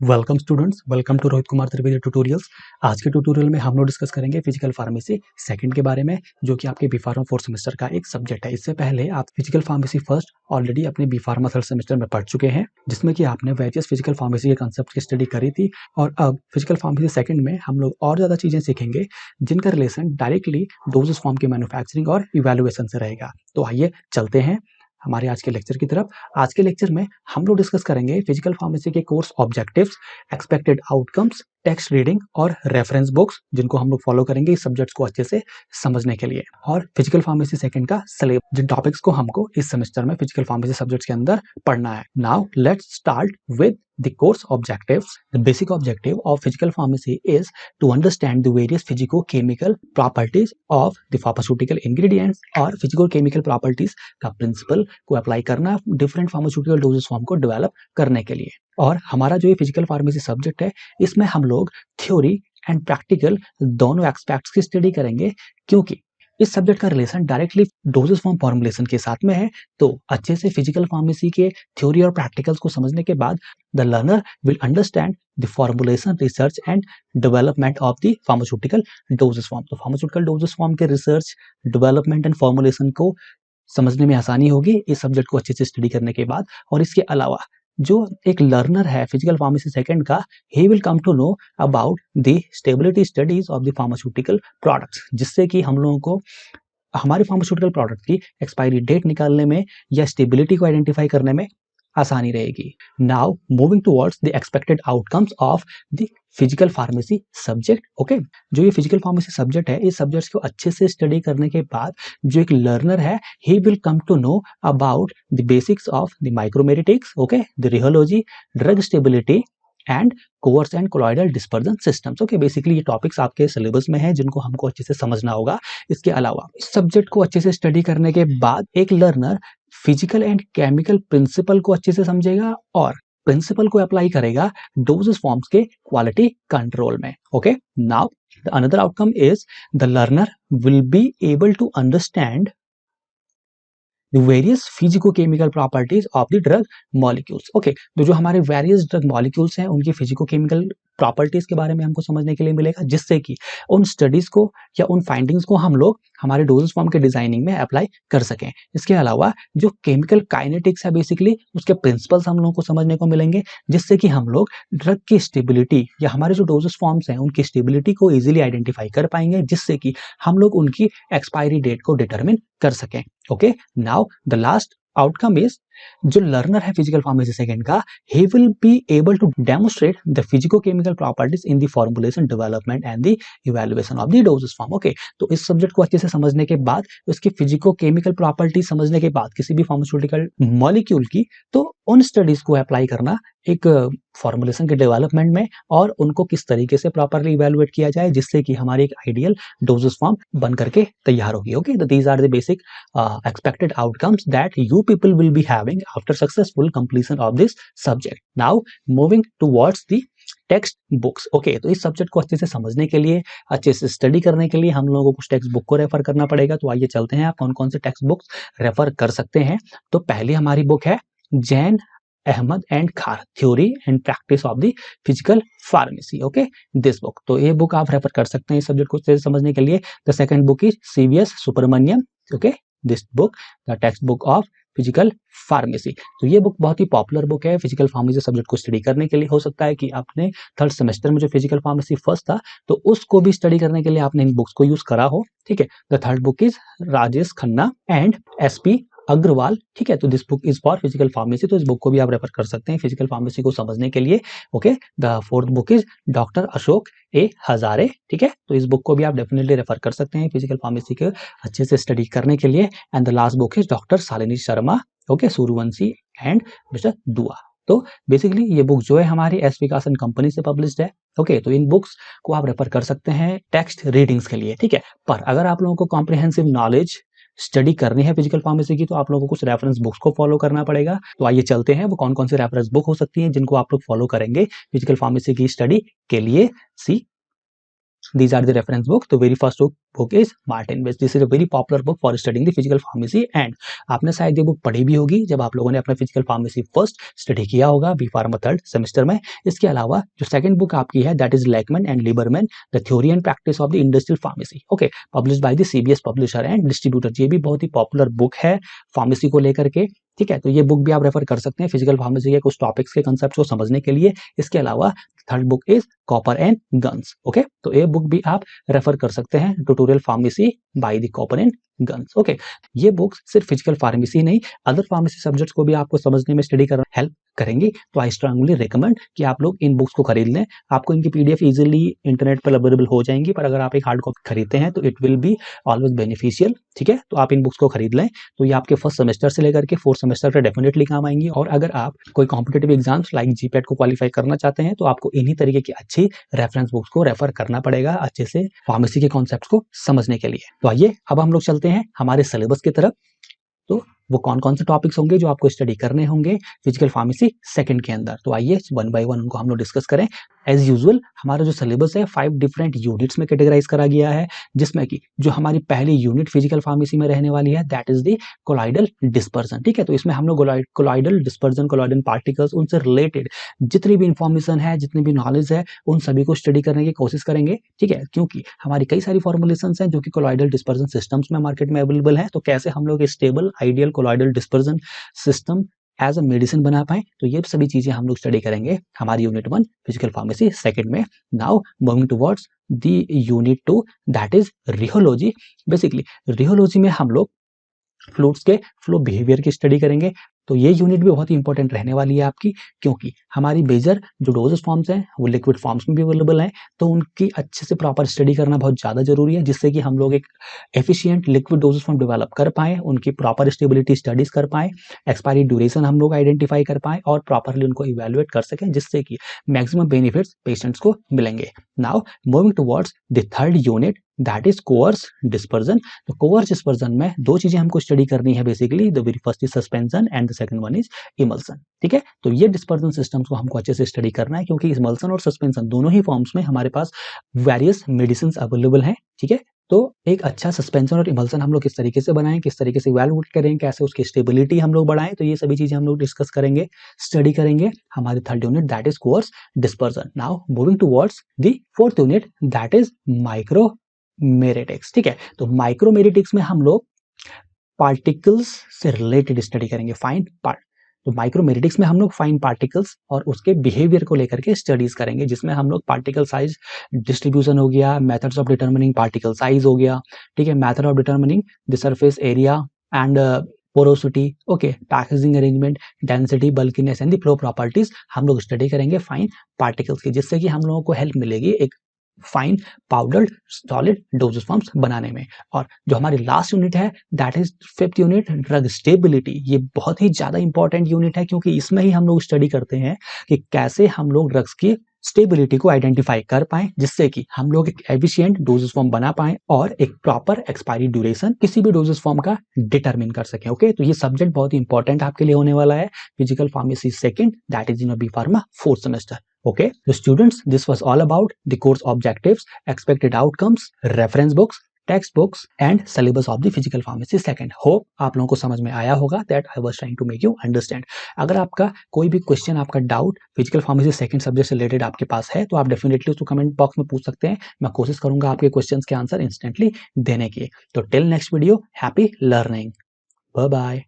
Welcome students, welcome to Rohit Kumar Trivedi tutorials. आज के tutorial में हम लोग डिस्कस करेंगे फिजिकल फार्मेसी सेकंड के बारे में, जो कि आपके बी फार्मा फोर्थ सेमेस्टर का एक सब्जेक्ट है। इससे पहले आप फिजिकल फार्मेसी फर्स्ट ऑलरेडी अपने बी फार्मा थर्ड सेमेस्टर में पढ़ चुके हैं, जिसमें कि आपने वेरियस फिजिकल फार्मेसी के कंसेप्ट की स्टडी करी थी। और अब फिजिकल फार्मेसी सेकंड में हम लोग और ज़्यादा चीज़ें सीखेंगे, जिनका रिलेशन डायरेक्टली डोजेस फॉर्म की मैन्युफैक्चरिंग और इवेल्युएशन से रहेगा। तो आइए चलते हैं हमारे आज के लेक्चर की तरफ। आज के लेक्चर में हम लोग डिस्कस करेंगे फिजिकल फार्मेसी के course objectives, expected outcomes, text reading और रेफरेंस बुक्स, जिनको हम लोग फॉलो करेंगे इस सब्जेक्ट्स को अच्छे से समझने के लिए। और फिजिकल फार्मेसी सेकंड का सिलेबस, जिन टॉपिक्स को हमको इस सेमेस्टर में फिजिकल फार्मेसी सब्जेक्ट्स के अंदर पढ़ना है। Now let's start with the course objectives. The basic objective of physical pharmacy is to understand the various physico-chemical properties of the pharmaceutical ingredients और physico-chemical properties का principle को apply करना different pharmaceutical dosage form को develop करने के लिए। और हमारा जो ये फिजिकल फार्मेसी सब्जेक्ट है, इसमें हम लोग थ्योरी एंड प्रैक्टिकल दोनों एस्पेक्ट्स की स्टडी करेंगे, क्योंकि इस सब्जेक्ट का relation directly doses form formulation के साथ में है। तो अच्छे से फिजिकल फार्मेसी के थ्योरी और प्रैक्टिकल्स को समझने के बाद the learner will understand the formulation, research and development of the pharmaceutical doses form. तो फार्मास्यूटिकल डोजेस फॉर्म के रिसर्च, डेवलपमेंट एंड फॉर्मुलेशन को समझने में आसानी होगी इस सब्जेक्ट को अच्छे से स्टडी करने के बाद। और इसके अलावा जो एक लर्नर है फिजिकल फार्मेसी सेकंड का, he will come to know about the stability studies of the pharmaceutical products, जिससे कि हम लोगों को हमारे फार्मास्यूटिकल प्रोडक्ट की एक्सपायरी डेट निकालने में या स्टेबिलिटी को आइडेंटिफाई करने में आसानी रहेगी। Now moving towards the expected outcomes of the physical pharmacy subject. Okay, जो ये फिजिकल फार्मेसी सब्जेक्ट है, इस सब्जेक्ट को अच्छे से स्टडी करने के बाद जो एक लर्नर है, he will come to know about the basics of the micromeritics, okay, the rheology, drug stability and coarse and colloidal dispersion systems. Okay, basically ये टॉपिक्स आपके सिलेबस में है, जिनको हमको अच्छे से समझना होगा। इसके अलावा इस सब्जेक्ट को अच्छे से स्टडी करने के बाद एक learner physical and chemical principle को अच्छे से समझेगा और प्रिंसिपल को अप्लाई करेगा डोजेस फॉर्म्स के क्वालिटी कंट्रोल में। Okay, now the another outcome is the learner will be able to understand the various physico-chemical properties of the drug molecules. Okay, तो जो हमारे various drug molecules हैं, उनकी physico-chemical properties के बारे में हमको समझने के लिए मिलेगा, जिससे कि उन स्टडीज को या उन फाइंडिंग्स को हम लोग हमारे डोजेस फॉर्म के डिजाइनिंग में अप्लाई कर सकें। इसके अलावा जो केमिकल काइनेटिक्स है, बेसिकली उसके प्रिंसिपल्स हम लोगों को समझने को मिलेंगे, जिससे कि हम लोग ड्रग की स्टेबिलिटी या हमारे जो डोजेस फॉर्म्स हैं उनकी स्टेबिलिटी को इजीली आइडेंटिफाई कर पाएंगे, जिससे कि हम लोग उनकी एक्सपायरी डेट को डिटरमिन कर सकें। Okay, now the last outcome is, जो लर्नर है फिजिकल फार्मेसी सेकंड का, he will be able to demonstrate the physico-chemical properties in the formulation, development and the evaluation of the dosage form. Okay, तो इस subject को अच्छे से समझने के बाद, उसकी फिजिको-केमिकल प्रॉपर्टी समझने के बाद किसी भी फार्मास्यूटिकल मॉलिक्यूल की, तो उन स्टडीज को अप्लाई करना एक फॉर्मुलेशन के डेवलपमेंट में, और उनको किस तरीके से प्रॉपरली इवेलुएट किया जाए, जिससे कि हमारी एक आइडियल डोजेस फॉर्म बन करके तैयार होगी। ओके, तो these are the basic expected outcomes that you people will be having after successful completion of this subject. Now moving towards the text books. Okay, तो इस सब्जेक्ट को अच्छे से समझने के लिए, अच्छे से स्टडी करने के लिए हम लोगों को कुछ टेक्स्ट बुक को रेफर करना पड़ेगा। तो आइए चलते हैं, आप कौन कौन से टेक्स्ट बुक्स रेफर कर सकते हैं। तो पहली हमारी बुक है जैन अहमद एंड खार, theory and practice of the physical pharmacy. Okay, this book, तो ये बुक आप रेफर कर सकते हैं इस सब्जेक्ट को अच्छे से समझने के लिए। The second book is CVS Subrahmanyam, okay, this book the text book of physical pharmacy. तो ये बुक बहुत ही पॉपुलर बुक है फिजिकल फार्मेसी सब्जेक्ट को स्टडी करने के लिए। हो सकता है कि आपने थर्ड सेमेस्टर में जो फिजिकल फार्मेसी फर्स्ट था, तो उसको भी स्टडी करने के लिए आपने इन बुक्स को यूज करा हो। ठीक है, the third book is Rajesh Khanna and SP Agarwal. ठीक है, तो this book is for physical pharmacy, तो इस बुक को भी आप रेफर कर सकते हैं फिजिकल फार्मेसी को समझने के लिए। Okay, the fourth book is doctor Ashok A Hazare. ठीक है, तो इस बुक को भी आप डेफिनेटली रेफर कर सकते हैं फिजिकल फार्मेसी के अच्छे से स्टडी करने के लिए। And the last book is doctor Shalini Sharma, okay, Suryavanshi and mister दुआ। तो बेसिकली ये बुक जो है हमारी एस विकास एंड कंपनी से पब्लिश्ड है। ओके, तो इन बुक्स को आप रेफर कर सकते हैं टेक्स्ट रीडिंग्स के लिए। ठीक है, पर अगर आप लोगों को कॉम्प्रिहेंसिव नॉलेज स्टडी करनी है फिजिकल फार्मेसी की, तो आप लोगों को कुछ रेफरेंस बुक्स को फॉलो करना पड़ेगा। तो आइए चलते हैं, वो कौन कौन से रेफरेंस बुक हो सकती हैं जिनको आप लोग फॉलो करेंगे फिजिकल फार्मेसी की स्टडी के लिए। सी these are the reference books. The very first book is Martin West. This is a very popular book for studying the physical pharmacy. And आपने शायद ये बुक पढ़ी भी होगी जब आप लोगों ने अपना फिजिकल फार्मेसी फर्स्ट स्टडी किया होगा बी फार्मा थर्ड सेमेस्टर में. इसके अलावा जो सेकंड बुक आपकी है that is Lachman and Lieberman the theory and practice of the industrial pharmacy. Okay, published by the CBS publisher and distributor. ये भी बहुत ही पॉपुलर बुक है फार्मेसी को लेकर के. ठीक है, तो ये बुक भी आप रेफर कर सकते हैं फिजिकल फार्मेसी के कुछ टॉपिक्स के कंसेप्ट को समझने के लिए. इसके अलावा third book is copper and guns. Okay, तो ये बुक भी आप रेफर कर सकते हैं, tutorial pharmacy by the copper and guns. Okay, ये बुक्स सिर्फ फिजिकल फार्मेसी नहीं अदर फार्मेसी सब्जेक्ट्स को भी आपको समझने में स्टडी करना हेल्प करेंगी. तो आई स्ट्रांगली रिकमेंड कि आप लोग इन बुक्स को खरीद लें. आपको इनकी पीडीएफ इजीली इंटरनेट पर अवेलेबल हो जाएंगी, पर अगर आप एक हार्ड कॉपी खरीदते हैं तो it will be always beneficial. ठीक है, तो आप इन बुक्स को खरीद लें. तो ये आपके फर्स्ट सेमेस्टर से लेकर के फोर्थ सेमेस्टर पर डेफिनेटली काम आएंगी. और अगर आप कोई कॉम्पिटेटिव एग्जाम्स लाइक जीपैट को क्वालिफाई करना चाहते हैं तो आपको इन्हीं तरीके की अच्छी रेफरेंस बुक्स को रेफर करना पड़ेगा अच्छे से फार्मेसी के कॉन्सेप्ट्स को समझने के लिए. तो आइए अब हम लोग चलते हैं हमारे सिलेबस की तरफ. तो वो कौन कौन से टॉपिक्स होंगे जो आपको स्टडी करने होंगे फिजिकल फार्मेसी सेकंड के अंदर. तो आइए वन बाय वन उनको हम लोग डिस्कस करें. एज यूजुअल हमारा जो सिलेबस है 5 डिफरेंट यूनिट्स में कैटेगराइज करा गया है, जिसमें कि जो हमारी पहली यूनिट फिजिकल फार्मेसी में रहने वाली है that is the colloidal dispersion. ठीक है, तो इसमें हम लोग कोलॉइडल डिस्पर्जन, कोलॉइडल पार्टिकल्स, उनसे रिलेटेड जितनी भी इंफॉर्मेशन है, जितनी भी नॉलेज है, उन सभी को स्टडी करने की कोशिश करेंगे. ठीक है, क्योंकि हमारी कई सारी फॉर्मुलेशंस हैं जो कि कोलॉइडल डिस्पर्जन सिस्टम्स में मार्केट में अवेलेबल है. तो कैसे हम लोग stable ideal colloidal dispersion system as a medicine बना पाए, तो ये सभी चीजें हम लोग स्टडी करेंगे हमारी यूनिट 1 फिजिकल फार्मेसी सेकंड में. Now moving towards the unit 2 that is rheology. Basically rheology में हम लोग फ्लूइड्स के फ्लो बिहेवियर की स्टडी करेंगे. तो ये यूनिट भी बहुत ही इंपॉर्टेंट रहने वाली है आपकी, क्योंकि हमारी मेजर जो डोजेस फॉर्म्स हैं वो लिक्विड फॉर्म्स में भी अवेलेबल हैं. तो उनकी अच्छे से प्रॉपर स्टडी करना बहुत ज़्यादा जरूरी है, जिससे कि हम लोग एक efficient liquid dosage form develop कर पाएँ, उनकी प्रॉपर स्टेबिलिटी स्टडीज कर पाएँ, एक्सपायरी ड्यूरेशन हम लोग आइडेंटिफाई कर पाएँ और प्रॉपरली उनको इवेल्युएट कर सकें, जिससे कि मैक्सिमम बेनिफिट्स पेशेंट्स को मिलेंगे. Now moving towards the third unit that is cores dispersion. तो कोअर्स डिस्पर्जन में दो चीजें हमको स्टडी करनी है basically. The very first is suspension and the second one is emulsion. ठीक है, तो ये डिस्पर्जन सिस्टम्स को हमको अच्छे से स्टडी करना है, क्योंकि इमल्सन और सस्पेंशन दोनों ही फॉर्म्स में हमारे पास वेरियस मेडिसिन अवेलेबल हैं. ठीक है, तो एक अच्छा सस्पेंशन और इमल्सन हम लोग किस तरीके से बनाएं, किस तरीके से इवैल्यूएट करें, कैसे उसकी स्टेबिलिटी हम लोग बढ़ाएं, तो ये सभी चीजें हम लोग डिस्कस करेंगे, स्टडी करेंगे हमारे third unit that is cores dispersion. Now moving towards the fourth unit that is माइक्रोमेरेटिक्स. ठीक है, तो माइक्रोमेरेटिक्स में हम लोग पार्टिकल्स से रिलेटेड स्टडी करेंगे, फाइन पार्ट. तो माइक्रोमेरेटिक्स में हम लोग फाइन पार्टिकल्स और उसके बिहेवियर को लेकर के स्टडीज करेंगे, जिसमें हम लोग पार्टिकल साइज डिस्ट्रीब्यूशन हो गया, methods of determining particle size हो गया. ठीक है, method of determining the surface area and porosity, okay, packaging arrangement, density, bulkiness and the flow properties हम लोग स्टडी करेंगे फाइन पार्टिकल्स की, जिससे कि हम लोगों को हेल्प मिलेगी एक fine powdered solid doses forms बनाने में. और जो हमारी लास्ट यूनिट है that is fifth unit drug stability. ये बहुत ही ज्यादा इंपॉर्टेंट यूनिट है, क्योंकि इसमें ही हम लोग स्टडी करते हैं कि कैसे हम लोग ड्रग्स की स्टेबिलिटी को आइडेंटिफाई कर पाएं, जिससे कि हम लोग एक एफिशिएंट डोजेस फॉर्म बना पाएं और एक प्रॉपर एक्सपायरी ड्यूरेशन किसी भी डोजेस फॉर्म का डिटरमिन कर सकें. ओके, तो ये सब्जेक्ट बहुत ही इंपॉर्टेंट आपके लिए होने वाला है physical pharmacy second that is in B pharma fourth semester. Okay, so students, this was all about the course objectives, expected outcomes, reference books, text books and syllabus of the physical pharmacy second. Hope आप लोगों को समझ में आया होगा, that I was trying to make you understand. अगर आपका कोई भी क्वेश्चन, आपका doubt physical pharmacy second subject से रिलेटेड आपके पास है, तो आप डेफिनेटली उसको कमेंट बॉक्स में पूछ सकते हैं. मैं कोशिश करूंगा आपके क्वेश्चंस के आंसर इंस्टेंटली देने की. तो till next video, happy learning, bye bye.